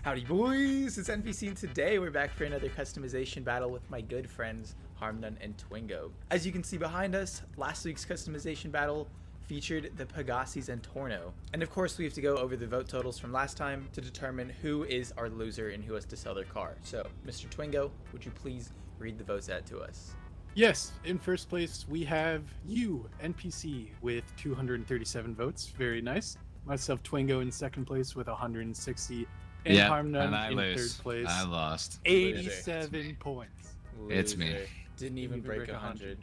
Howdy boys, it's NPC and today we're back for another customization battle with my good friends HarmNone and Twingo. As you can see behind us, last week's customization battle featured the Pegassis and Torno. And of course we have to go over the vote totals from last time to determine who is our loser and who has to sell their car. So Mr. Twingo, would you please read the votes out to us? Yes, in first place we have you, NPC, with 237 votes. Very nice. Myself, Twingo, in second place with 160. And HarmNone in third place. I lost. 87 points. Loser. It's me. Didn't even break 100.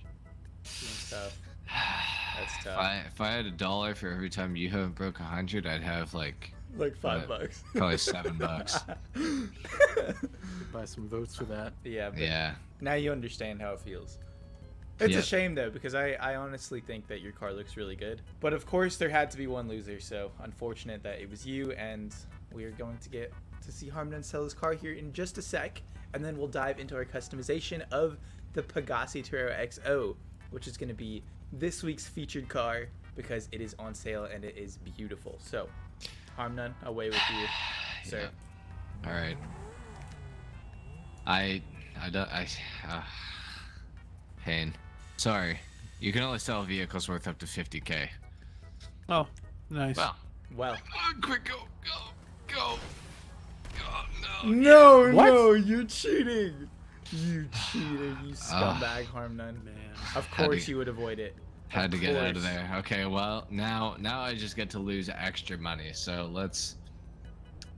That's tough. That's tough. If I had $1 for every time you haven't broke 100, I'd have like $5. Probably $7. Buy some votes for that. Yeah. But Yeah. now you understand how it feels. It's Yeah. a shame though, because I honestly think that your car looks really good. But of course there had to be one loser, so unfortunate that it was you, and we are going to get to see HarmNone sell his car here in just a sec, and then we'll dive into our customization of the Pegassi Torero XO, which is going to be this week's featured car because it is on sale and it is beautiful. So, HarmNone, away with you, sir. Yeah. All right. Pain. Sorry. You can only sell vehicles worth up to 50K. Oh, nice. Well. Quick, go. Oh, no. No, What? no, you're cheating. You cheated, you scumbag, HarmNone. Man. Of course you would avoid it. Had to get out of there. Okay, well, now I just get to lose extra money. So let's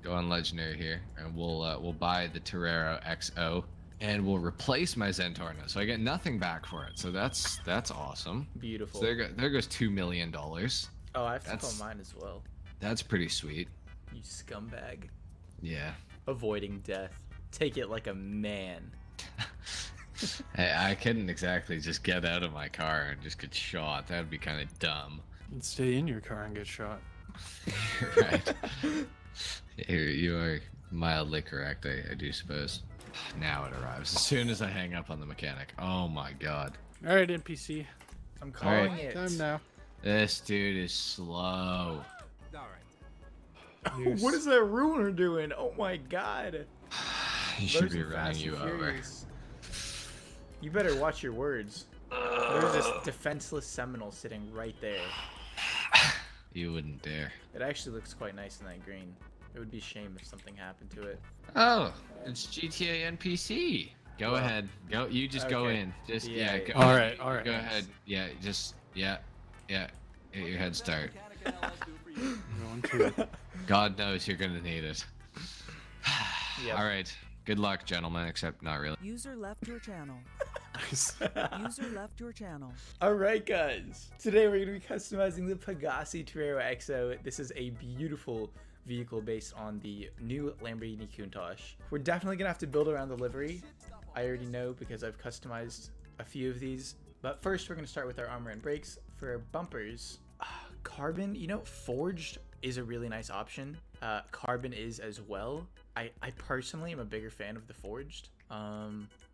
go on Legendary here, and we'll buy the Torero XO, and we'll replace my Zentorno. So I get nothing back for it. So that's awesome. Beautiful. So there goes $2 million. Oh, I have to call mine as well. That's pretty sweet. You scumbag. Yeah. Avoiding death. Take it like a man. Hey, I couldn't exactly just get out of my car and just get shot. That'd be kind of dumb. And stay in your car and get shot. Right. You are mildly correct, I do suppose. Now it arrives. As soon as I hang up on the mechanic. Oh my god. All right, NPC. I'm calling Alright. it. Time now. This dude is slow. What is that ruiner doing? Oh my god. He should Those be are running Fast you and over. Furious. You better watch your words. There's this defenseless Seminole sitting right there. You wouldn't dare. It actually looks quite nice in that green. It would be a shame if something happened to it. Oh, it's GTA NPC. Go Well, ahead. Go. You just go okay. in. Just Yeah, yeah. yeah. Go, All right. Go ahead. Yeah. Just yeah. Get your head start. Going to it. God knows you're gonna need it. Yep. All right. Good luck, gentlemen. Except not really. User left your channel. Nice. User left your channel. Alright guys, today we're going to be customizing the Pegassi Torero XO. This is a beautiful vehicle based on the new Lamborghini Countach. We're definitely going to have to build around the livery. I already know because I've customized a few of these. But first we're going to start with our armor and brakes. For our bumpers, carbon, forged is a really nice option. Carbon is as well. I personally am a bigger fan of the forged.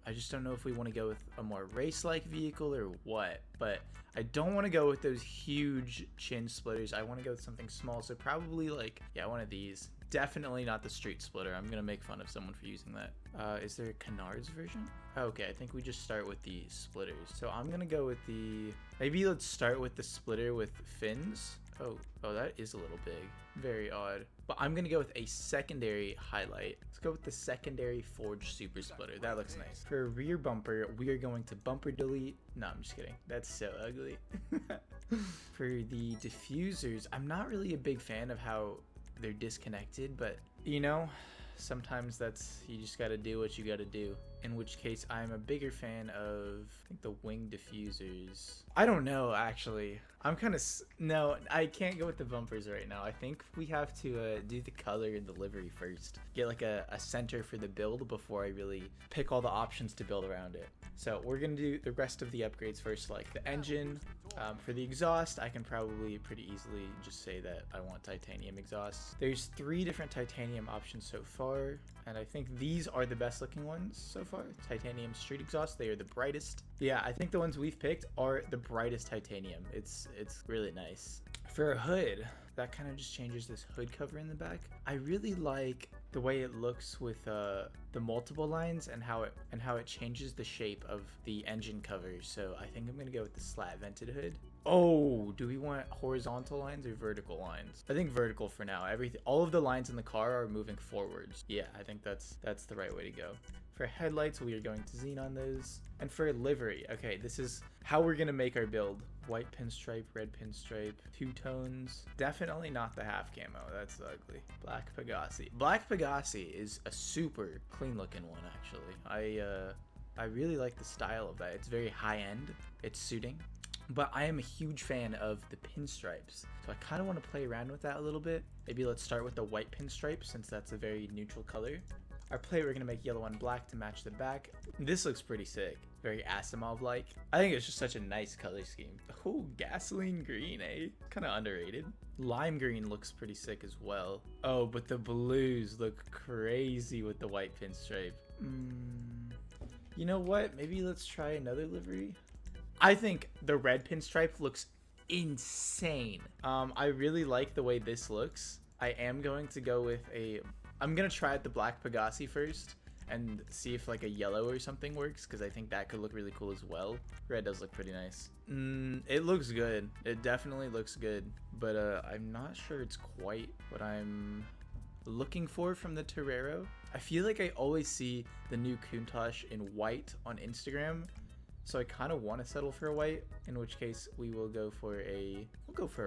I just don't know if we want to go with a more race-like vehicle or what, but I don't want to go with those huge chin splitters. I want to go with something small, so probably one of these. Definitely not the street splitter. I'm gonna make fun of someone for using that. Is there a Canards version? Okay, I think we just start with the splitters. So I'm gonna go with maybe let's start with the splitter with fins. Oh, that is a little big. Very odd. But I'm gonna go with a secondary highlight. Let's go with the secondary forged super splitter. That looks nice. For a rear bumper, we are going to bumper delete. No, I'm just kidding. That's so ugly. For the diffusers, I'm not really a big fan of how they're disconnected, but sometimes you just gotta do what you gotta do. In which case, I'm a bigger fan of, I think, the wing diffusers. I don't know, actually. No, I can't go with the bumpers right now. I think we have to do the color and the livery first. Get like a center for the build before I really pick all the options to build around it. So we're gonna do the rest of the upgrades first, like the engine. For the exhaust, I can probably pretty easily just say that I want titanium exhaust. There's 3 different titanium options so far, and I think these are the best looking ones so far. Titanium street exhaust, they are the brightest. Yeah, I think the ones we've picked are the brightest titanium. It's really nice. For a hood, that kind of just changes this hood cover in the back. I really like the way it looks with the multiple lines and how it changes the shape of the engine cover. So I think I'm gonna go with the slat vented hood. Oh, do we want horizontal lines or vertical lines? I think vertical for now. All of the lines in the car are moving forwards. Yeah, I think that's the right way to go. For headlights, we are going to xenon those. And for livery, okay, this is how we're gonna make our build. White pinstripe, red pinstripe, two tones. Definitely not the half camo, that's ugly. Black Pegassi. Black Pegassi is a super clean looking one, actually. I really like the style of that. It's very high end, it's suiting. But I am a huge fan of the pinstripes. So I kind of want to play around with that a little bit. Maybe let's start with the white pinstripe since that's a very neutral color. Our plate, we're going to make yellow and black to match the back. This looks pretty sick. Very Asimov-like. I think it's just such a nice color scheme. Oh, gasoline green, eh? Kind of underrated. Lime green looks pretty sick as well. Oh, but the blues look crazy with the white pinstripe. You know what? Maybe let's try another livery. I think the red pinstripe looks insane. I really like the way this looks. I am going to go with I'm gonna try out the black Pegassi first and see if like a yellow or something works, because I think that could look really cool as well. Red does look pretty nice. It looks good. It definitely looks good, but I'm not sure it's quite what I'm looking for from the Torero. I feel like I always see the new Countach in white on Instagram, so I kind of want to settle for a white, in which case we'll go for a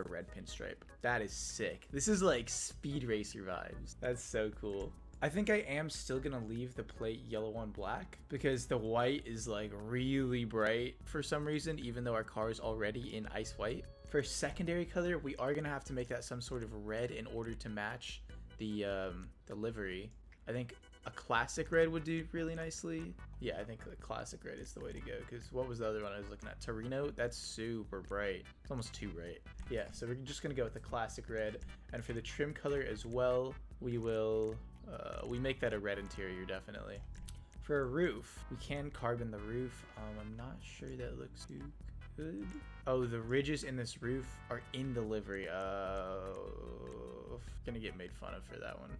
red pinstripe. That is sick. This is like Speed Racer vibes. That's so cool. I think I am still gonna leave the plate yellow and black because the white is like really bright for some reason, even though our car is already in ice white. For secondary color, we are gonna have to make that some sort of red in order to match the livery. I think a classic red would do really nicely. Yeah, I think the classic red is the way to go, because what was the other one I was looking at? Torino? That's super bright. It's almost too bright. Yeah, so we're just gonna go with the classic red. And for the trim color as well, we will we make that a red interior, definitely. For a roof, we can carbon the roof. I'm not sure that looks too good. Oh, the ridges in this roof are in the livery. Gonna get made fun of for that one.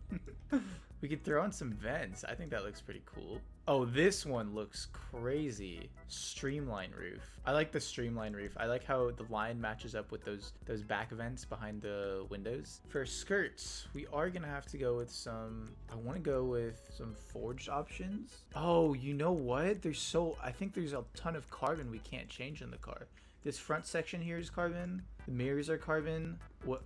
We could throw on some vents. I think that looks pretty cool. Oh, this one looks crazy. Streamline roof. I like the streamline roof. I like how the line matches up with those back vents behind the windows. For skirts, we are gonna have to go with I want to go with some forged options. Oh, you know what? I think there's a ton of carbon we can't change in the car. This front section here is carbon. The mirrors are carbon.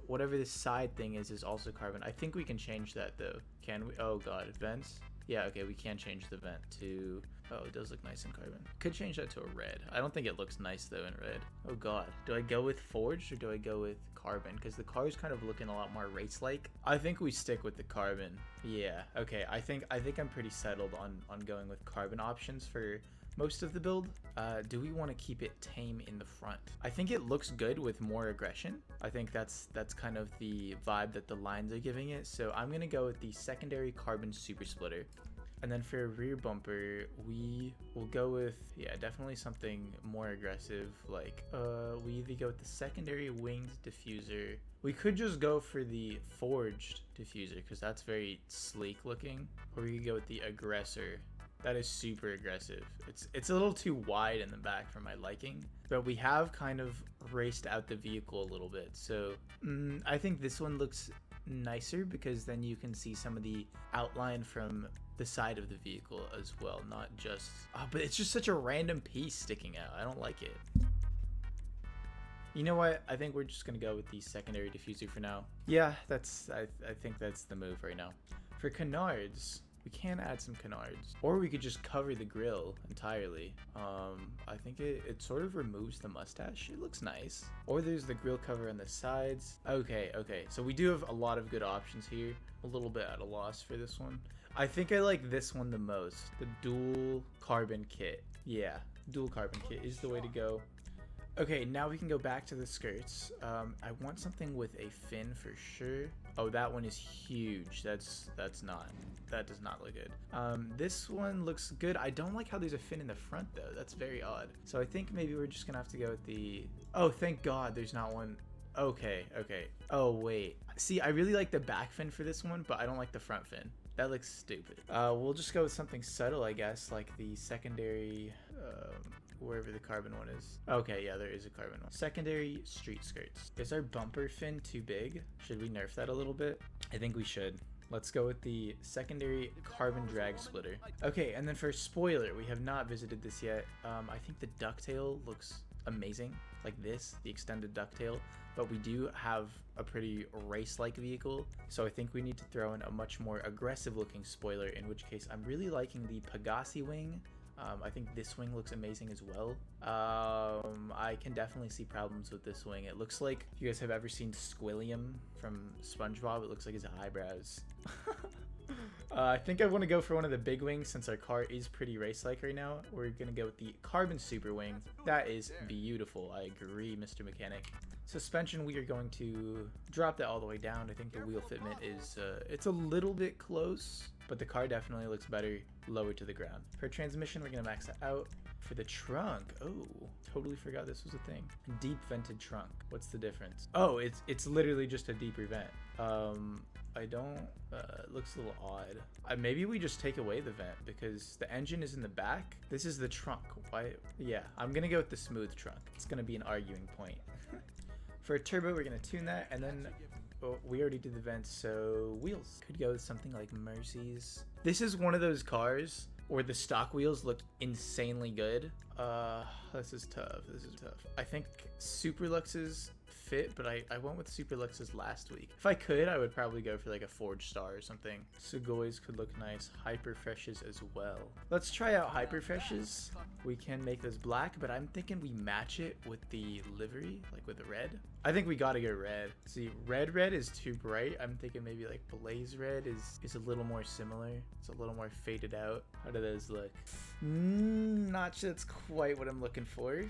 Whatever this side thing is also carbon. I think we can change that though. Can we? Oh god, vents. Yeah, okay, we can change the vent to... Oh, it does look nice in carbon. Could change that to a red. I don't think it looks nice though in red. Oh god, do I go with forged or do I go with carbon? Because the car is kind of looking a lot more race-like. I think we stick with the carbon. Yeah, okay, I think I'm pretty settled on going with carbon options for most of the build. Do we want to keep it tame in the front? I think it looks good with more aggression. I think that's kind of the vibe that the lines are giving it. So I'm gonna go with the secondary carbon super splitter. And then for a rear bumper, we will go with, yeah, definitely something more aggressive. Like, we either go with the secondary winged diffuser. We could just go for the forged diffuser because that's very sleek looking. Or we could go with the aggressor. That is super aggressive. It's a little too wide in the back for my liking, but we have kind of raced out the vehicle a little bit. So I think this one looks nicer because then you can see some of the outline from the side of the vehicle as well, not just... Oh, but it's just such a random piece sticking out. I don't like it. You know what? I think we're just gonna go with the secondary diffuser for now. Yeah, I think that's the move right now. For canards, we can add some canards, or we could just cover the grill entirely. I think it sort of removes the mustache. It looks nice. Or there's the grill cover on the sides. Okay, so we do have a lot of good options here. A little bit at a loss for this one. I think I like this one the most. The dual carbon kit. Yeah, dual carbon kit is the way to go. Okay, now we can go back to the skirts. I want something with a fin for sure. Oh, that one is huge. That does not look good. This one looks good. I don't like how there's a fin in the front though. That's very odd. So I think maybe we're just gonna have to go with the... Oh, thank God there's not one. Okay. Oh, wait. See, I really like the back fin for this one, but I don't like the front fin. That looks stupid. We'll just go with something subtle, I guess, like the secondary, wherever the carbon one is. Okay, yeah, there is a carbon one. Secondary street skirts. Is our bumper fin too big? Should we nerf that a little bit? I think we should. Let's go with the secondary carbon drag splitter. Okay, and then for spoiler, we have not visited this yet. I think the ducktail looks amazing, like this, the extended ducktail, but we do have a pretty race-like vehicle, so I think we need to throw in a much more aggressive looking spoiler, in which case I'm really liking the Pegassi wing. I think this wing looks amazing as well. I can definitely see problems with this wing. It looks like, if you guys have ever seen Squilliam from SpongeBob, it looks like his eyebrows. I think I want to go for one of the big wings since our car is pretty race-like right now. We're going to go with the Carbon Super Wing. That is beautiful. I agree, Mr. Mechanic. Suspension, we are going to drop that all the way down. I think the wheel fitment is, it's a little bit close, but the car definitely looks better lower to the ground. For transmission, we're going to max that out. For the trunk, oh, totally forgot this was a thing. Deep vented trunk. What's the difference? Oh, it's literally just a deeper vent. I don't, it looks a little odd. Maybe we just take away the vent because the engine is in the back. This is the trunk. Why? Yeah, I'm gonna go with the smooth trunk. It's gonna be an arguing point. For a turbo, we're gonna tune that, and then we already did the vents, so wheels. Could go with something like Mercy's. This is one of those cars where the stock wheels look insanely good. This is tough. This is tough. I think Superlux's fit, but I went with Superlux's last week. If I could, I would probably go for like a Forge Star or something. Sugoi could look nice. Hyperfreshes as well. Let's try out Hyperfreshes. We can make this black, but I'm thinking we match it with the livery, like with the red. I think we gotta go red. See, red is too bright. I'm thinking maybe like Blaze Red is a little more similar. It's a little more faded out. How do those look? Not sure that's quite what I'm looking for.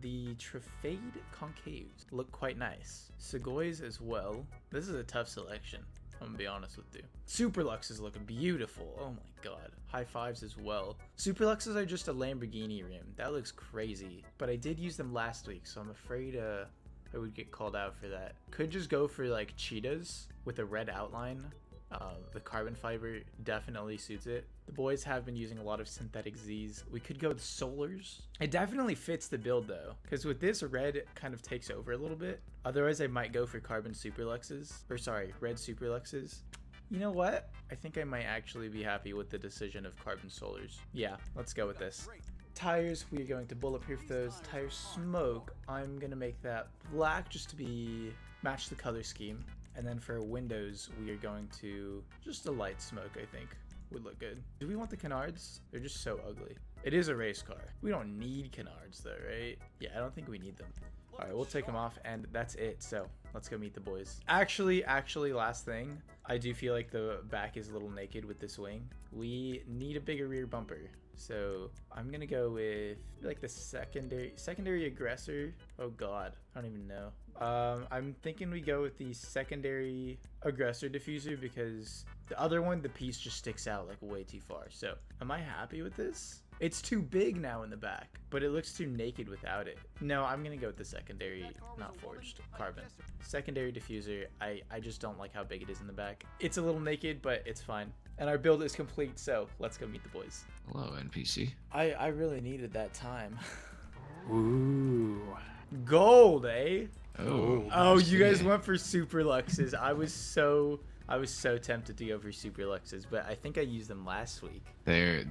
The Trifade Concaves look quite nice. Sugoi's as well. This is a tough selection, I'm gonna be honest with you. Superluxes look beautiful. Oh my god. High fives as well. Superluxes are just a Lamborghini rim. That looks crazy. But I did use them last week, so I'm afraid I would get called out for that. Could just go for like cheetahs with a red outline. The carbon fiber definitely suits it. The boys have been using a lot of synthetic Z's. We could go with solars. It definitely fits the build though, because with this, red kind of takes over a little bit. Otherwise, I might go for carbon Superluxes, or sorry, red Superluxes. You know what? I think I might actually be happy with the decision of carbon solars. Yeah, let's go with this. Tires, we're going to bulletproof those. Tire smoke, I'm gonna make that black just to match the color scheme. And then for windows, we are going to just a light smoke, I think would look good. Do we want the canards? They're just so ugly. It is a race car. We don't need canards though, right? Yeah, I don't think we need them. All right, we'll take them off and that's it. So let's go meet the boys. Actually, last thing, I do feel like the back is a little naked with this wing. We need a bigger rear bumper. So I'm gonna go with like the secondary aggressor. Oh god, I don't even know. I'm thinking we go with the secondary aggressor diffuser because the other one, the piece just sticks out like way too far. So am I happy with this? It's too big now in the back, but it looks too naked without it. No, I'm gonna go with the secondary, not forged, carbon. Secondary diffuser, I just don't like how big it is in the back. It's a little naked, but it's fine. And our build is complete, so let's go meet the boys. Hello, NPC. I really needed that time. Ooh. Gold, eh? Oh, you guys went for Superluxes. I was so tempted to go for Superluxes, but I think I used them last week. They're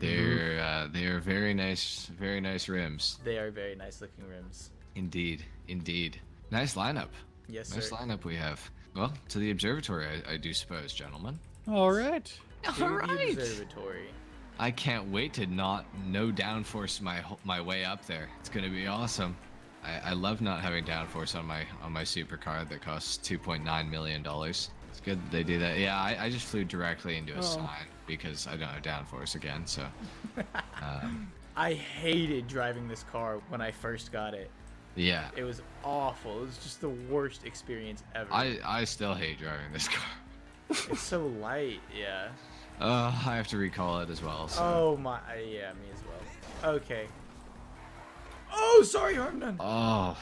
very nice rims. They are very nice looking rims. Indeed. Nice lineup. Yes, sir. Nice lineup we have. Well, to the observatory, I do suppose, gentlemen. All right. All right. Observatory. I can't wait to no downforce my way up there. It's gonna be awesome. I love not having downforce on my supercar that costs $2.9 million. It's good that they do that. Yeah, I just flew directly into a sign because I don't have downforce again. So. I hated driving this car when I first got it. Yeah. It was awful. It was just the worst experience ever. I still hate driving this car. It's so light, yeah. I have to recall it as well. So. Oh my, yeah, me as well. Okay. Oh, sorry, HarmNone. Oh,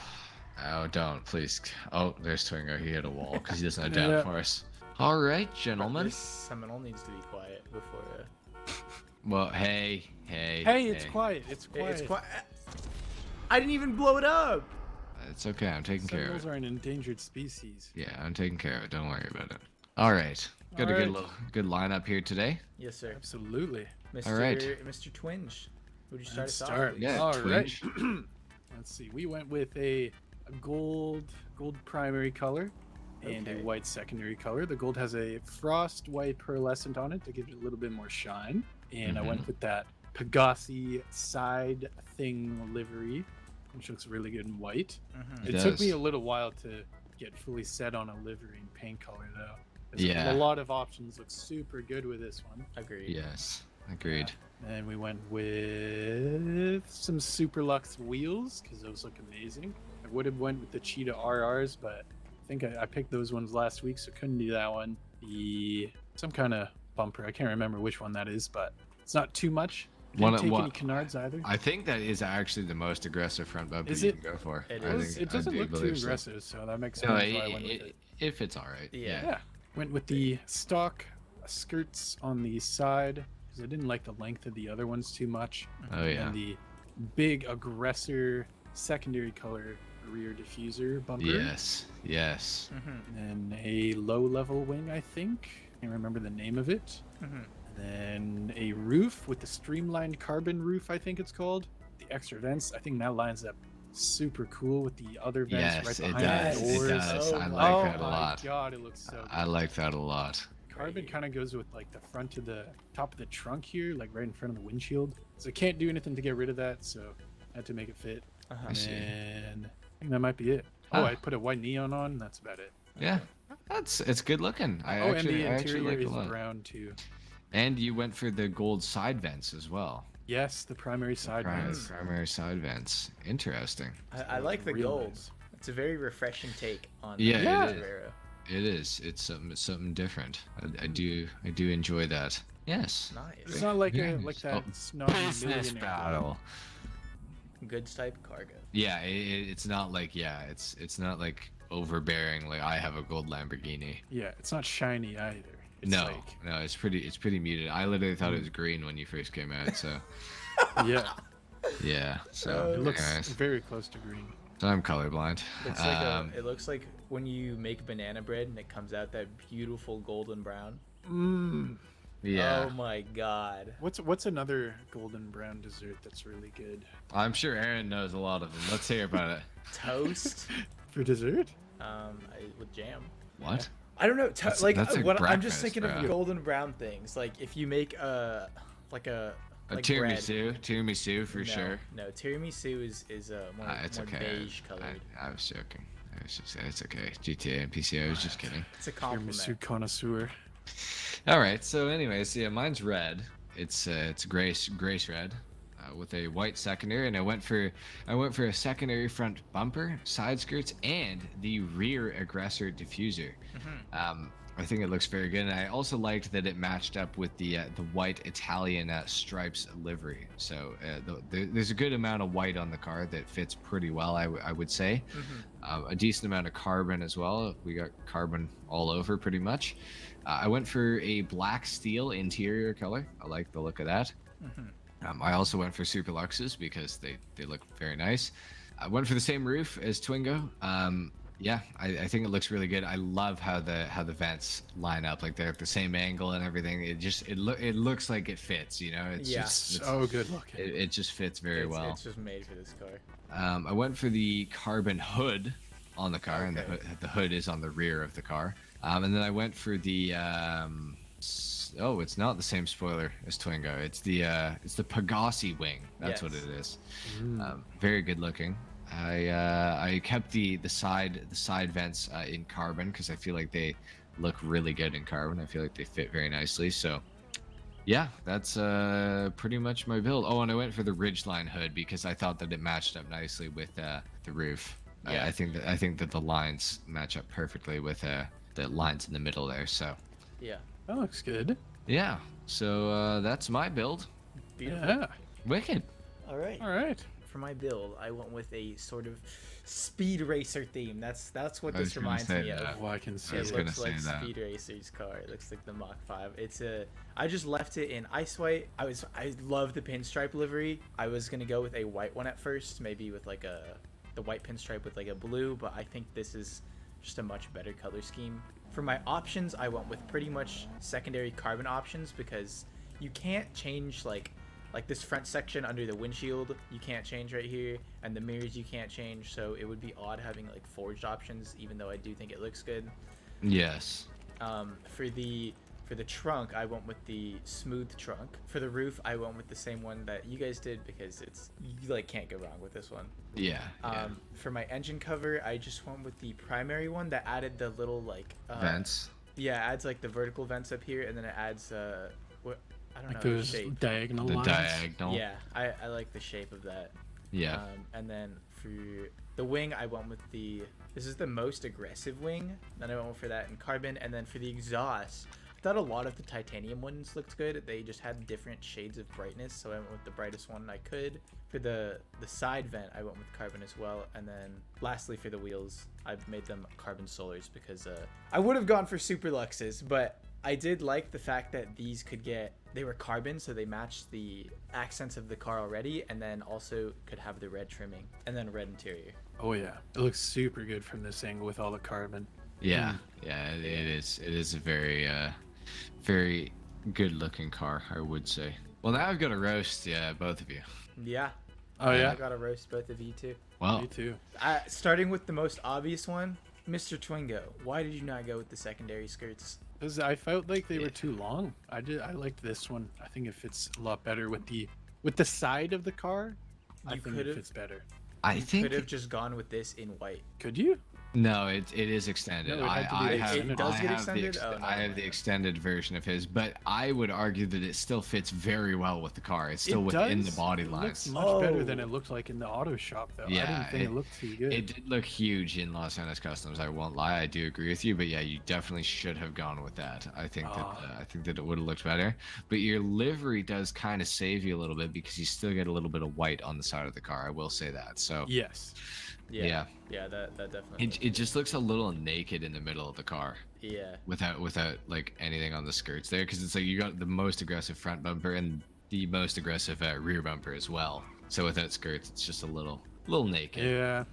don't please. Oh, there's Twingo. He hit a wall because he doesn't have downforce. All right, gentlemen. This Seminole needs to be quiet before. Well, hey. Hey, it's quiet. It's quiet. It's quiet. I didn't even blow it up. It's okay. I'm taking care of Seminoles it. are an endangered species. Yeah, I'm taking care of it. Don't worry about it. All right. Got a good lineup here today. Yes, sir. Absolutely. Mr. All right. Mr. Twinge, would you start Let's us start. off? Please? Yeah, All right. Twinge. Let's see. We went with a gold primary color and Okay. a white secondary color. The gold has a frost white pearlescent on it to give it a little bit more shine. And I went with that Pegassi side thing livery, which looks really good in white. Mhm. It took me a little while to get fully set on a livery and paint color though. There's Yeah. a lot of options. Look super good with this one. Agreed. Yes, agreed. And we went with some Super Luxe wheels because those look amazing. I would have went with the Cheetah RRs, but I think I picked those ones last week, so couldn't do that one. Some kind of bumper. I can't remember which one that is, but it's not too much. Didn't take any canards either. I think that is actually the most aggressive front bumper Is you it? can go for. It I is. think- It doesn't I do look too believe so. aggressive, so that makes sense No, why I went with it. if it's all right. Yeah. Yeah. Went with the stock skirts on the side because I didn't like the length of the other ones too much. Oh yeah. And the big aggressor secondary color rear diffuser bumper. Yes. Yes. Mhm. And then a low level wing, I think. Can't remember the name of it. Mhm. And then a roof with the streamlined carbon roof, I think it's called. The extra vents. I think that lines up super cool with the other vents Yes, right it behind does. the It doors. does. I Oh like that a my lot. god, it looks so good. I like that a lot. Carbon kind of goes with like the front of the top of the trunk here, like right in front of the windshield. So I can't do anything to get rid of that, so I had to make it fit. Uh-huh. I see. And I think that might be it. Oh, Ah. I put a white neon on. That's about it. Yeah. It's good looking. I and actually the interior like it is a lot. brown too. And you went for the gold side vents as well. Yes, the primary side vents. Primary side vents. Interesting. I like the Real gold. nice. It's a very refreshing take on Yeah, the it is. Torero. It is. It's something different. I do enjoy that. Yes. Nice. It's not like Yeah. that Oh, snobby Business millionaire. battle. Good type cargo. Yeah, it's not like it's not like overbearing. Like I have a gold Lamborghini. Yeah, it's not shiny either. It's No, like, no, it's pretty muted. I literally thought it was green when you first came out. So yeah, yeah. So it looks anyways, very close to green. so I'm colorblind. Looks like it looks like when you make banana bread and it comes out that beautiful golden brown. Yeah. Oh my god. What's another golden brown dessert that's really good I'm sure Aaron knows a lot of them. Let's hear about it. Toast for dessert? with jam. What? I don't know. That's Like like what I'm breakfast, just thinking bro. of golden brown things. Like if you make like A bread. tiramisu for No, sure. No, tiramisu is more, It's more okay. beige colored. I was joking. It's okay. GTA NPC. I was just kidding. It's a compliment. Tiramisu connoisseur. All right. So, anyways, yeah, mine's red. It's grace red, with a white secondary, and I went for a secondary front bumper, side skirts, and the rear aggressor diffuser. I think it looks very good, and I also liked that it matched up with the white Italian stripes livery. So there's a good amount of white on the car that fits pretty well, I would say. A decent amount of carbon as well. We got carbon all over pretty much. I went for a black steel interior color. I like the look of that. I also went for Super Luxes because they look very nice. I went for the same roof as Twingo. Yeah, I think it looks really good. I love how the vents line up, like they're at the same angle and everything. It looks like it fits, you know. It's Yeah. just So good looking. it just fits very well. It's just made for this car. I went for the carbon hood on the car, and Okay. the hood is on the rear of the car. And then I went for the oh, it's not the same spoiler as Twingo. It's the Pegassi wing. That's what Yes. it is. Very good looking. I kept the side vents in carbon because I feel like they look really good in carbon. I feel like they fit very nicely. So yeah, that's pretty much my build. Oh, and I went for the ridgeline hood because I thought that it matched up nicely with the roof. Yeah. I think that the lines match up perfectly with the lines in the middle there. So Yeah. That looks good. yeah, so that's my build. Beautiful. Yeah. Wicked. All right. All right. for my build, I went with a sort of speed racer theme. That's what this reminds me of. Oh, I can see It it. looks like Speed Racer's car. It looks like the Mach 5. I just left it in ice white. I love the pinstripe livery. I was gonna go with a white one at first, maybe with like the white pinstripe with like a blue, but I think this is just a much better color scheme. For my options, I went with pretty much secondary carbon options because you can't change like this front section under the windshield you can't change right here, and the mirrors you can't change, so it would be odd having like forged options, even though I do think it looks good. Yes. For the trunk, I went with the smooth trunk. For the roof, I went with the same one that you guys did because you like can't go wrong with this one. Yeah. For my engine cover, I just went with the primary one that added the little like vents. Yeah, adds like the vertical vents up here, and then it adds what I don't like know, those shape. diagonal lines. Diagonal. Yeah, I like the shape of that. Yeah. And then for the wing, I went with this is the most aggressive wing. Then I went for that in carbon, and then for the exhaust, I thought a lot of the titanium ones looked good. They just had different shades of brightness, so I went with the brightest one I could. For the side vent, I went with carbon as well, and then lastly for the wheels, I've made them carbon solars because I would have gone for super luxes, but I did like the fact that they were carbon, so they matched the accents of the car already, and then also could have the red trimming and then red interior. Oh yeah, it looks super good from this angle with all the carbon. Yeah, it is. It is a very, very good-looking car, I would say. Well, now I've got to roast, both of you. Yeah. Oh yeah. I gotta roast both of you too. Well, Me too. Starting with the most obvious one, Mr. Twingo. Why did you not go with the secondary skirts? Because I felt like they were too long. I liked this one. I think it fits a lot better with the side of the car. I think it fits better. I think could have just gone with this in white. Could you? No, it is extended. No, it had to be extended. It does get extended? I have the extended version of his, but I would argue that it still fits very well with the car. It's still within the body lines. It looks much better than it looked like in the auto shop, though. Yeah, I didn't think it looked too good. It did look huge in Los Angeles Customs. I won't lie. I do agree with you, but yeah, you definitely should have gone with that. I think that it would have looked better. But your livery does kind of save you a little bit because you still get a little bit of white on the side of the car. I will say that. So yes. Yeah, that definitely. It just looks a little naked in the middle of the car. Yeah. Without like anything on the skirts there, because it's like you got the most aggressive front bumper and the most aggressive rear bumper as well. So without skirts, it's just a little naked. Yeah.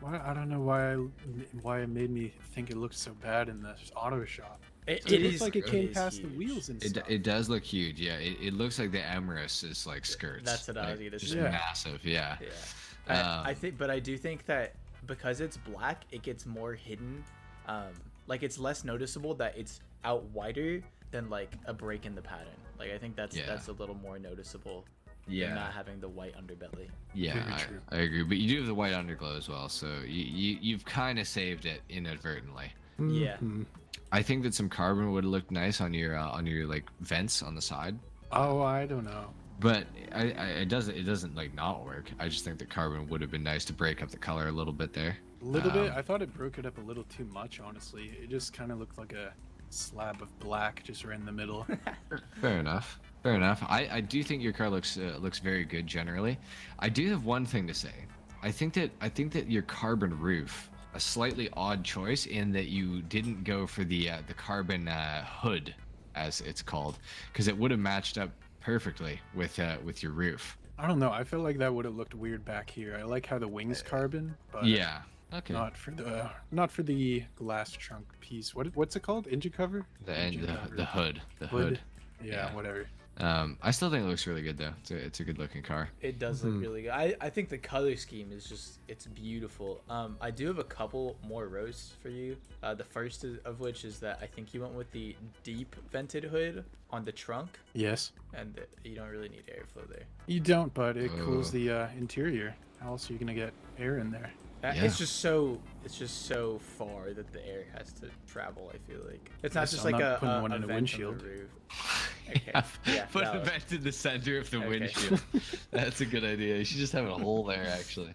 I don't know why it made me think it looked so bad in the auto shop. It looks like it came past the wheels and stuff. It does look huge. Yeah. It looks like the Emirates is like skirts. That's what I was gonna say. Just massive. Yeah. Yeah. I do think that because it's black, it gets more hidden. Like it's less noticeable that it's out wider than like a break in the pattern. Like I think that's a little more noticeable. Yeah. Than not having the white underbelly. Yeah, I agree. But you do have the white underglow as well, so you've kind of saved it inadvertently. Yeah. I think that some carbon would have looked nice on your like vents on the side. Oh, I don't know. But it doesn't like not work. I just think that carbon would have been nice to break up the color a little bit there. A little bit. I thought it broke it up a little too much, honestly. It just kind of looked like a slab of black just right in the middle. Fair enough. I do think your car looks very good generally. I do have one thing to say. I think that your carbon roof, a slightly odd choice in that you didn't go for the carbon hood, as it's called, because it would have matched up perfectly with your roof. I don't know. I feel like that would have looked weird back here. I like how the wing's carbon, but yeah, okay. Not for the glass trunk piece. What's it called? Engine cover? The hood. The hood. Yeah, whatever. I still think it looks really good though. It's a good looking car. It does look really good. I think the color scheme is it's beautiful. I do have a couple more roasts for you. The first of which is that I think you went with the deep vented hood on the trunk. Yes. And you don't really need airflow there. You don't, but it cools the interior. How else are you gonna get air in there? It's just so far that the air has to travel. I feel like it's not just like putting one a in a vent windshield. on the roof. Okay. Yeah, Put a vent in the center of the windshield. That's a good idea. You should just have a hole there, actually.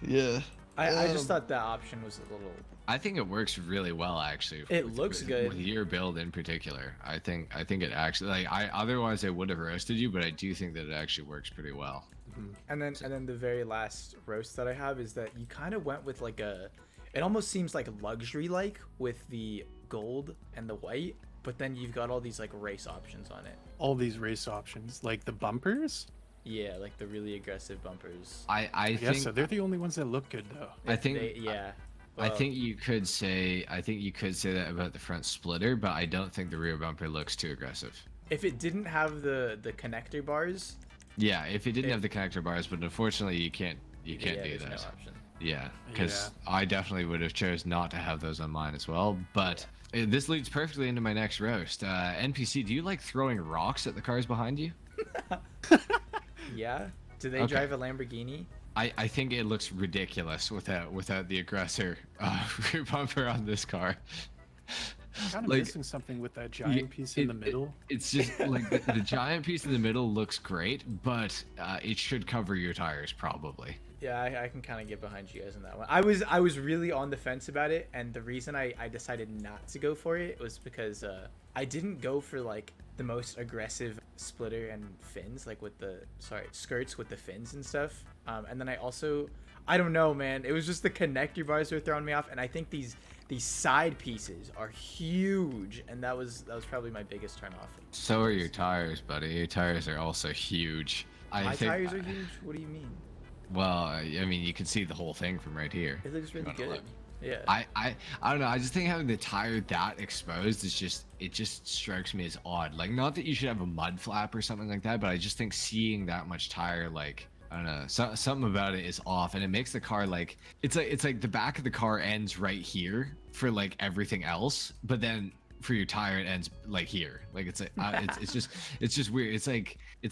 Yeah. I just thought that option was a little. I think it works really well, actually. It looks good with your build in particular. I think it actually otherwise I would have roasted you, but I do think that it actually works pretty well. And then the very last roast that I have is that you kind of went with like it almost seems like luxury like with the gold and the white, but then you've got all these like race options on it. All these race options, like the bumpers. Yeah, like the really aggressive bumpers. I Yes, think so they're the only ones that look good though. I think yeah. I think you could say that about the front splitter, but I don't think the rear bumper looks too aggressive. If it didn't have the connector bars. Yeah, if it didn't have the connector bars, but unfortunately you can't do there's that. No option. Yeah, because I definitely would have chose not to have those on mine as well. But this leads perfectly into my next roast. NPC, do you like throwing rocks at the cars behind you? Yeah. Do they drive a Lamborghini? I think it looks ridiculous without the aggressor rear bumper on this car. I'm kind of missing something with that giant piece in the middle. It's just like the giant piece in the middle looks great, but it should cover your tires probably. Yeah, I can kind of get behind you guys on that one. I was really on the fence about it, and the reason I decided not to go for it was because I didn't go for like the most aggressive splitter and fins, like with the skirts with the fins and stuff. And then I don't know, man. It was just the connector bars were throwing me off, and I think these side pieces are huge, and that was probably my biggest turn off. So are your tires, buddy. Your tires are also huge. My tires are huge? What do you mean? Well, I mean, you can see the whole thing from right here. It looks really good. Look. Yeah. I don't know. I just think having the tire that exposed is it just strikes me as odd. Like, not that you should have a mud flap or something like that, but I just think seeing that much tire, like, I don't know, something about it is off, and it makes the car like it's like the back of the car ends right here for like everything else, but then for your tire it ends like here. Like it's like it's just weird. It's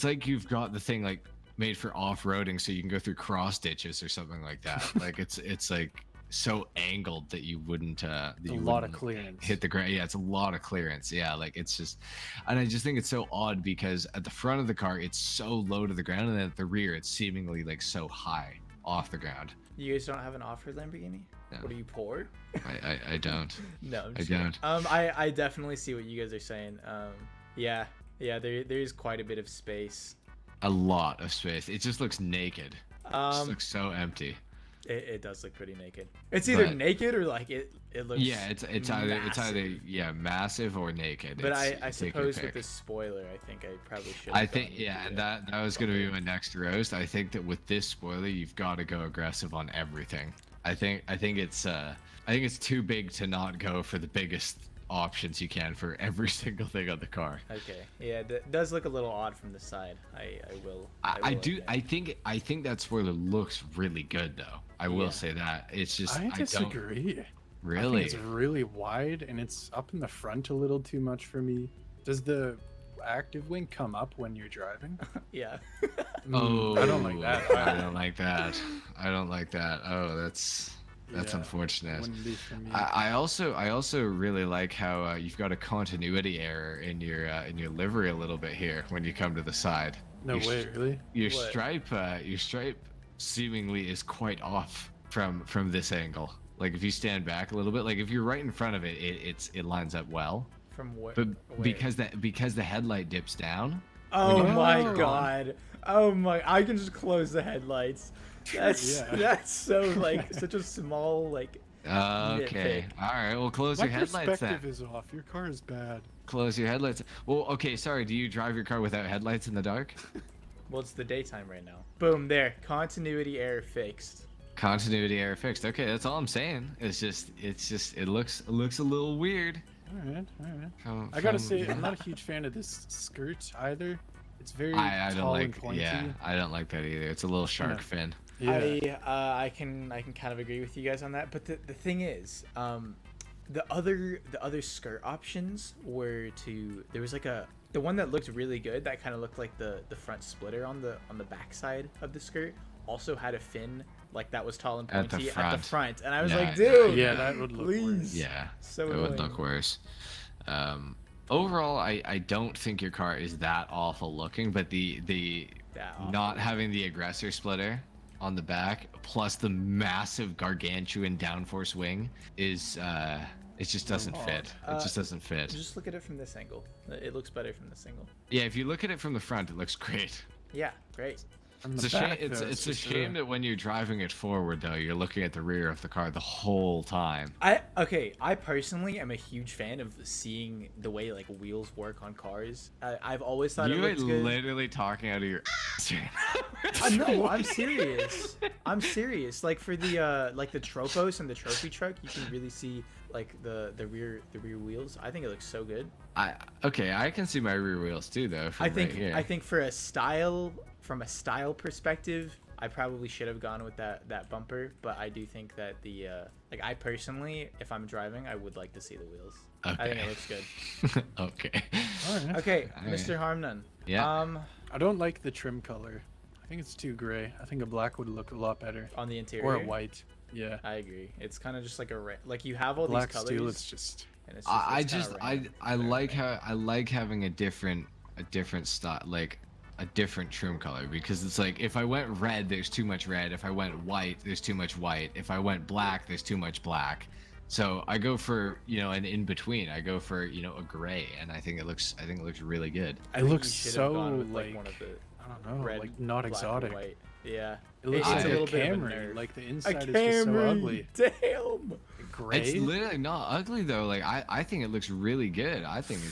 like you've got the thing like made for off-roading so you can go through cross ditches or something like that. Like it's like so angled that you wouldn't a lot of clearance hit the ground. Yeah, it's a lot of clearance. Yeah, like it's just, and I just think it's so odd because at the front of the car it's so low to the ground, and then at the rear it's seemingly like so high off the ground. You guys don't have an off-road Lamborghini? No. What are you, poor? I don't. No, I don't. I definitely see what you guys are saying. Yeah, there's quite a bit of space. A lot of space. It just looks naked. It just looks so empty. It does look pretty naked. It's either naked or like it looks. Yeah, it's either massive or naked. But I suppose with the spoiler, I think I probably should. I think and that was gonna be my next roast. I think that with this spoiler, you've got to go aggressive on everything. I think it's too big to not go for the biggest options you can for every single thing on the car. Okay. Yeah, it does look a little odd from the side. I think that spoiler looks really good though. I will say that. It's just I disagree. Really? I think it's really wide and it's up in the front a little too much for me. Does the active wing come up when you're driving? Yeah. Oh, I don't like that. I don't like that. I don't like that. Oh, that's unfortunate. I also really like how you've got a continuity error in your livery a little bit here when you come to the side. No way, really? Your stripe seemingly is quite off from this angle. Like if you stand back a little bit, like if you're right in front of it, it lines up well. From where? But because the headlight dips down. Oh my god. Oh my! I can just close the headlights. That's so like such a small like. Okay. All right. Well, close your headlights then. My perspective is off. Your car is bad. Close your headlights. Well, okay. Sorry. Do you drive your car without headlights in the dark? Well, it's the daytime right now. Boom. There. Continuity error fixed. Continuity error fixed. Okay, that's all I'm saying. It looks a little weird. All right. I gotta say, I'm not a huge fan of this skirt either. It's very tall and pointy. Yeah, I don't like that either. It's a little shark fin. Yeah. I can kind of agree with you guys on that. But the thing is, the other skirt options were there was like the one that looked really good that kind of looked like the front splitter on the back side of the skirt also had a fin like that was tall and pointy at the front, and I was like, dude, that would look worse. Yeah, so it would look worse. Overall, I don't think your car is that awful looking, but the not having the aggressor splitter on the back plus the massive gargantuan downforce wing is it just doesn't fit. It just doesn't fit. Just look at it from this angle. It looks better from this angle. Yeah, if you look at it from the front, it looks great. Yeah, great. It's a shame. It's a shame that when you're driving it forward, though, you're looking at the rear of the car the whole time. I personally am a huge fan of seeing the way like wheels work on cars. I've always thought it looks good. You are literally talking out of your ass right now. No, I'm serious. I'm serious. Like for the the Tropos and the trophy truck, you can really see like the rear wheels. I think it looks so good. Okay, I can see my rear wheels too, though. I think for a style. From a style perspective, I probably should have gone with that bumper, but I do think that the I personally, if I'm driving, I would like to see the wheels. Okay. I think it looks good. Okay. Right. Okay, Mr. HarmNone. Yeah. I don't like the trim color. I think it's too gray. I think a black would look a lot better. On the interior. Or a white. Yeah. I agree. It's kind of just like like you have all black these colors. steel. It's just. And it's I like having a different style, like a different trim color, because it's like if I went red, there's too much red. If I went white, there's too much white. If I went black, there's too much black. So I go for an in between. I go for a gray, and I think it looks really good. It looks so like one of the I don't know, red, like not exotic. White. Yeah. It looks like a little Camry. bit of a Like the inside a is just so Camry. ugly. Damn. Gray. It's literally not ugly though. Like I think it looks really good. I think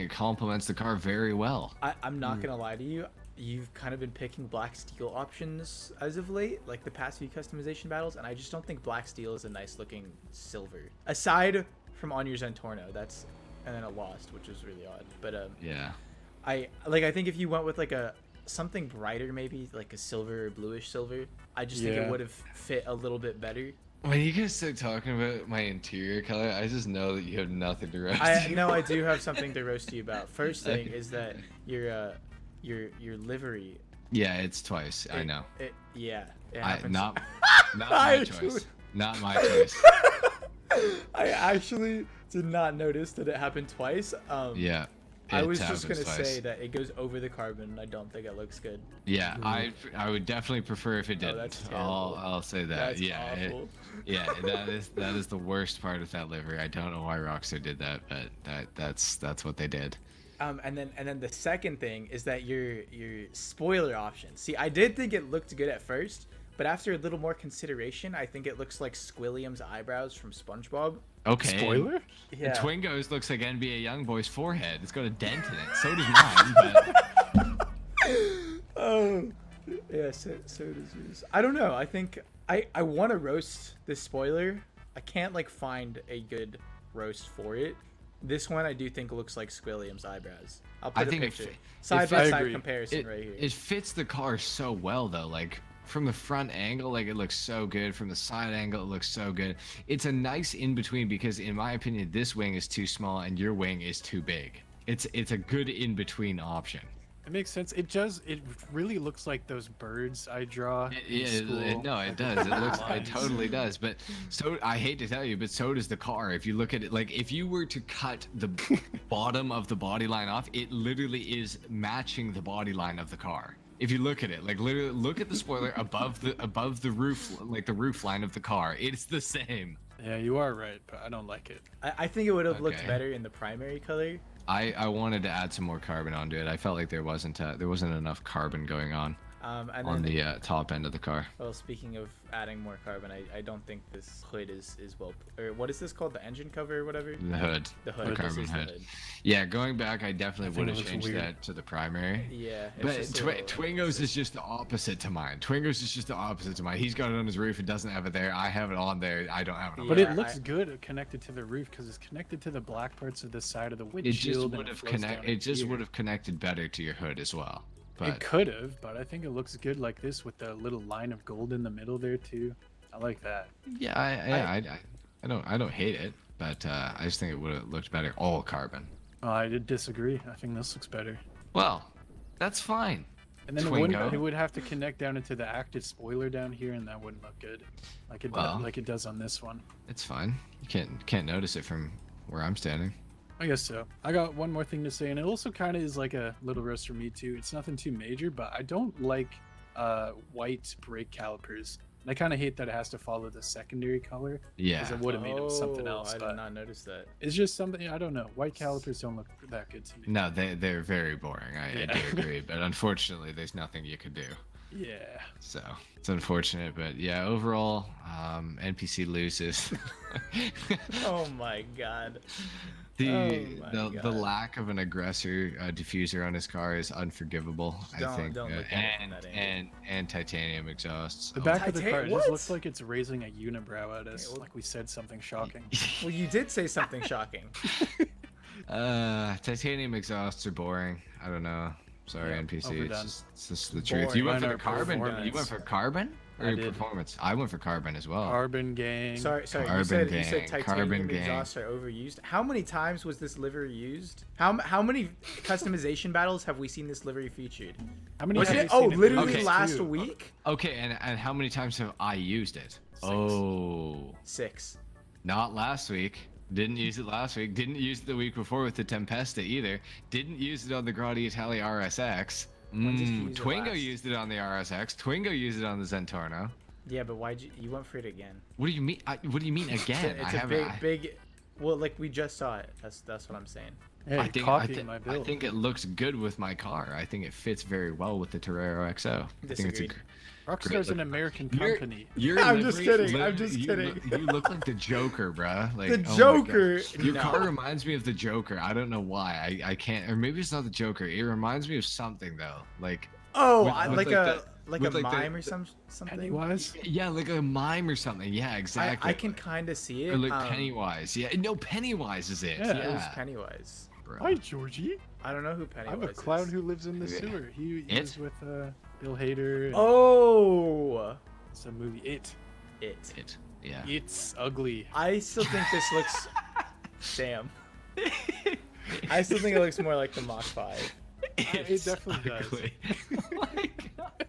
it complements the car very well. I'm not gonna lie to you. You've kind of been picking black steel options as of late, like the past few customization battles, and I just don't think black steel is a nice looking silver. Aside from On Your Zentorno, and then a Lost, which is really odd. But yeah. I think if you went with like something brighter, maybe like a silver or bluish silver, I just think it would have fit a little bit better. When you guys start talking about my interior color, I just know that you have nothing to roast. I do have something to roast you about. First thing is that your livery. Yeah, it's twice. I know. It happens. Not my choice. Not my choice. I actually did not notice that it happened twice. Yeah. I was just gonna say that it goes over the carbon, and I don't think it looks good. Yeah, I would definitely prefer if it didn't. That's terrible. I'll say that. That's awful. That is the worst part of that livery. I don't know why Rockstar did that, but that's what they did. And then the second thing is that your spoiler option. See, I did think it looked good at first, but after a little more consideration, I think it looks like Squilliam's eyebrows from SpongeBob. Okay. Spoiler? Yeah. Twingo's looks like NBA YoungBoy's forehead. It's got a dent in it. So does mine. But... Oh, yeah. So does yours. I don't know. I think I want to roast this spoiler. I can't find a good roast for it. This one I do think looks like Squilliam's eyebrows. I'll put a picture. Side by side comparison right here. It fits the car so well though. Like from the front angle, it looks so good. From the side angle, it looks so good. It's a nice in between because in my opinion, this wing is too small and your wing is too big. It's a good in between option. It makes sense. It does. It really looks like those birds I draw. No, it does. It totally does. But so I hate to tell you, but so does the car. If you look at it, if you were to cut the bottom of the body line off, it literally is matching the body line of the car. If you look at it, literally look at the spoiler above the roof, the roof line of the car. It's the same. Yeah, you are right, but I don't like it. I think it would have looked better in the primary color. I wanted to add some more carbon onto it. I felt like there wasn't enough carbon going on the top end of the car. Well, speaking of adding more carbon, I don't think this hood is well, or what is this called? The engine cover or whatever? The hood. The hood. The carbon hood. Yeah, going back, I definitely would have changed that to the primary. Yeah. But Twingo's is just the opposite to mine. Twingo's is just the opposite to mine. He's got it on his roof and doesn't have it there. I have it on there. I don't have it on But it looks good connected to the roof because it's connected to the black parts of the side of the windshield. It just would have connected better to your hood as well. But it could have, but I think it looks good like this with the little line of gold in the middle there too. I like that. Yeah, I don't hate it, but I just think it would have looked better all carbon. Oh, I did disagree. I think this looks better. Well, that's fine. And then it would have to connect down into the active spoiler down here, and that wouldn't look good, like it does on this one. It's fine. You can't notice it from where I'm standing. I guess so. I got one more thing to say, and it also kind of is like a little roast for me too. It's nothing too major, but I don't like white brake calipers. And I kind of hate that it has to follow the secondary color. Yeah. Because it would have made them something else. I did not notice that. It's just something, I don't know. White calipers don't look that good to me. No, they're very boring. I do agree, but unfortunately, there's nothing you could do. Yeah. So it's unfortunate, but yeah, overall, NPC loses. Oh my god. The lack of an aggressor diffuser on his car is unforgivable. I think. Don't look at it from that angle. And titanium exhausts. The back of the car What? just looks like it's raising a unibrow at us, like we said something shocking. Well, you did say something shocking. Titanium exhausts are boring. I don't know. Sorry, Yeah, NPC. overdone. It's just the truth. Boring. You went for the Minor carbon. You performance. went for carbon or I did. performance? I went for carbon as well. Carbon gang. Sorry. Carbon You said gang, titanium carbon gang. exhausts are overused. How many times was this livery used? How many customization battles have we seen this livery featured? How many Was have it? you Oh, seen it literally used last too? week. Okay, and how many times have I used it? 6. Oh, 6. not last week. Didn't use it last week. Didn't use it the week before with the Tempesta either. Didn't use it on the Grotti Italia RSX. When did you use it Twingo last? used it on the RSX. Twingo used it on the Zentorno. Yeah, but why'd you went for it again? What do you mean? What do you mean again? It's a big. Well, like we just saw it. That's what I'm saying. Hey, I think, copying my build. I think it looks good with my car. I think it fits very well with the Torero XO. I think it's a Disagreed. Rockstar's an American company. Your I'm just livery- kidding, I'm just kidding. You look like the Joker, bruh. Like, The oh my Joker? God. Your No. car reminds me of the Joker. I don't know why. I can't. Or maybe it's not the Joker. It reminds me of something though. Like. Oh, With- like with a with a like the- mime or something. Pennywise? Yeah, like a mime or something. Yeah, exactly. I can kind of see it. Or like Pennywise. Yeah, no, Pennywise is it. Yeah, It was Yeah. Pennywise. Bro. Hi, Georgie. I don't know who I'm Pennywise a clown is. who lives in the Yeah. sewer. He It? was with Bill Hader. And Oh, it's a movie. It. It. Yeah. It's ugly. I still think this looks. Damn. I still think it looks more like the Mach 5. It definitely does. ugly. Oh my God.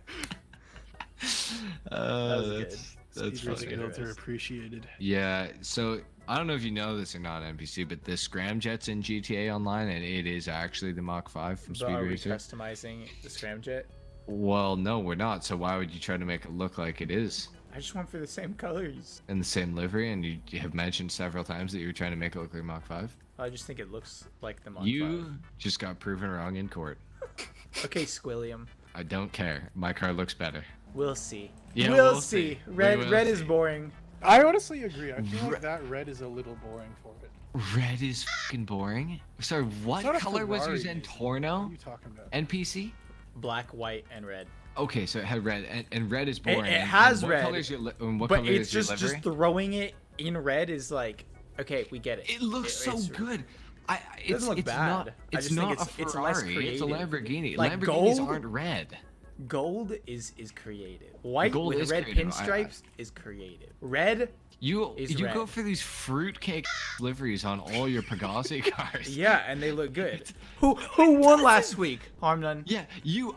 was good. That's Speed racing funny. builds are appreciated. Yeah, so I don't know if you know this or not, NPC, but the scramjet's in GTA Online, and it is actually the Mach 5 from But Speed are we Racer. customizing the scramjet? Well, no, we're not. So why would you try to make it look like it is I just went for the same colors. in the same livery? And you have mentioned several times that you were trying to make it look like Mach 5. I just think it looks like the Mach You just got proven wrong in court. 5. Okay, Squilliam. I don't care. My car looks better. We'll see. Yeah, we'll we'll see. see. Red We will red is see. boring. I honestly agree. I feel like that red is a little boring for it. Red is fucking boring. Sorry, what It's not a color was your Ferrari. What Zentorno? are you talking about? NPC? Black, white, and red. Okay, so it had red, and red is boring. it and has what red, Color is your and what But color it's is your just livery? throwing it in red is like, okay, we get it. It looks so it's- good. It's, doesn't look it's bad. Not, I it's just think not it's- a it's less Ferrari. It's a creative. Lamborghini. Like Lamborghinis gold? aren't red. Gold is creative. White Gold with is red creative. pinstripes is creative. Red, You Is you go red. for these fruitcake liveries on all your Pegassi cars. yeah, and they look good. Who won last week? HarmNone. Yeah,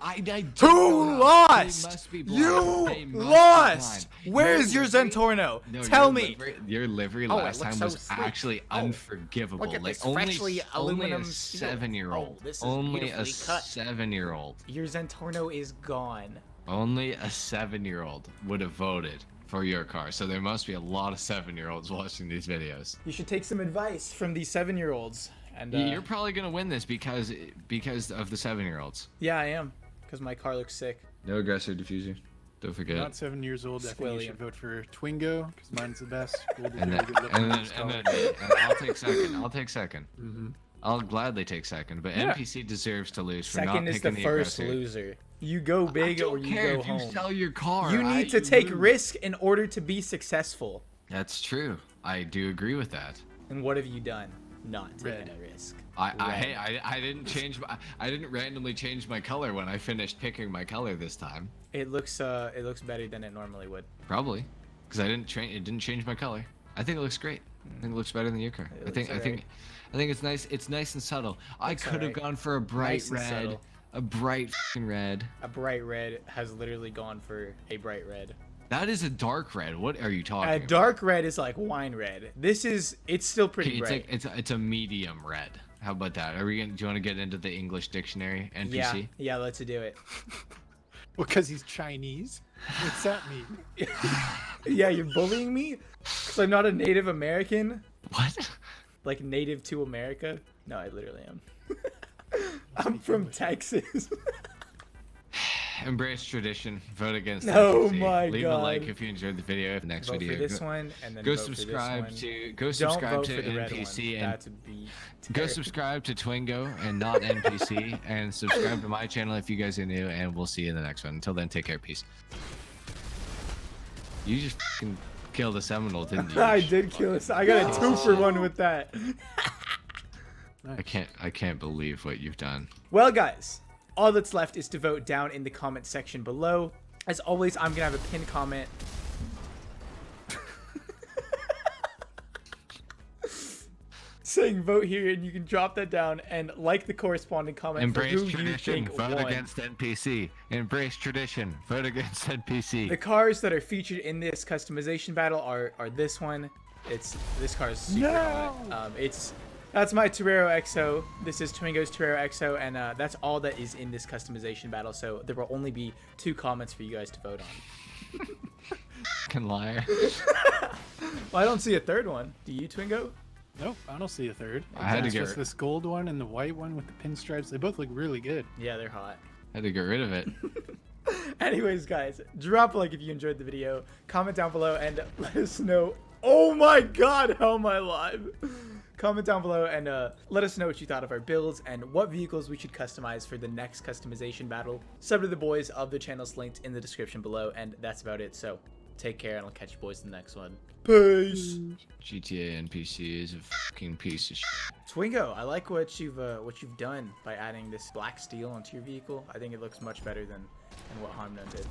I don't Who know. They lost? must be blind. You They must be lost. blind. Where's your livery- Zentorno? No, Tell your me. livery- your livery Oh, it last looks time so was sleek. actually Oh, unforgivable. look at Like this only freshly only aluminum a steel. 7-year-old. Oh, this is only a beautifully cut. 7-year-old. Your Zentorno is gone. Only a 7-year-old would have voted for your car. So there must be a lot of 7-year-olds watching these videos. You should take some advice from these 7-year-olds. And You're probably gonna win this because of the 7-year-olds. yeah, I am, because my car looks sick. No aggressor diffuser. Don't forget. Not 7 years old. I think you Squilliam. should vote for Twingo because mine's the best. Gold is And very then, good looking. and then, It's and called- then, and I'll take second. I'll take second. Mhm. I'll gladly take second. But Yeah. NPC deserves to lose for Second not is the picking first aggressor. loser. You go I big don't or you care go if home. you sell your car. You need to take lose. risk in order to be successful. That's true. I do agree with that. And what have you done? Not taken Red. a risk. I didn't change my, I didn't randomly change my color when I finished picking my color this time. It looks better than it normally would. Probably, because it didn't change my color. I think it looks great. I think it looks better than your car. It I looks think alright. it's nice. It's nice and subtle. I Looks could have alright. gone for a bright Nice and red, subtle. a bright f***ing red. A bright red has literally gone for a bright red. That is a dark red. What are you talking A about? dark red is like wine red. It's still pretty Okay, it's bright. like it's a medium red. How about that? Do you want to get into the English dictionary, NPC? Yeah, let's do it. Well, because he's Chinese. What's that mean? Yeah, you're bullying me? Because I'm not a Native American? What? Like native to America? No, I literally am. I'm from Texas. Embrace tradition. Vote against Oh NPC. my Leave God. a like if you enjoyed the video. The next Vote video. for this one, and then Go vote for this subscribe one. to Don't vote for the red NPC one. and That would be go terrible. subscribe to Twingo and not NPC, and subscribe to my channel if you guys are new. And we'll see you in the next one. Until then, take care. Peace. You just fucking killed a Seminole, didn't you? I did kill us. I got a 2-for-1 with that. I can't believe what you've done. Well, guys, all that's left is to vote down in the comment section below. As always, I'm gonna have a pinned comment. Saying vote here, and you can drop that down and like the corresponding comment. Embrace for who tradition. You think Vote won. against NPC. Embrace tradition. Vote against NPC. The cars that are featured in this customization battle are this one. This car is super hot. That's my Torero XO. This is Twingo's Torero XO, and that's all that is in this customization battle. So there will only be 2 comments for you guys to vote on. Fucking liar. Well, I don't see a third one. Do you, Twingo? Nope, I don't see a third. I had to It's get just this gold one and the white one with the pinstripes. They both look really good. Yeah, they're hot. Had to get rid of it. Anyways, guys, drop a like if you enjoyed the video. Comment down below and let us know. Oh my God, how am I alive? Comment down below and let us know what you thought of our builds and what vehicles we should customize for the next customization battle. Sub to the boys of the channels linked in the description below, and that's about it. So take care, and I'll catch you boys in the next one. Peace. GTA NPC is a fucking piece of shit. Twingo, I like what you've done by adding this black steel onto your vehicle. I think it looks much better than what HarmNone did.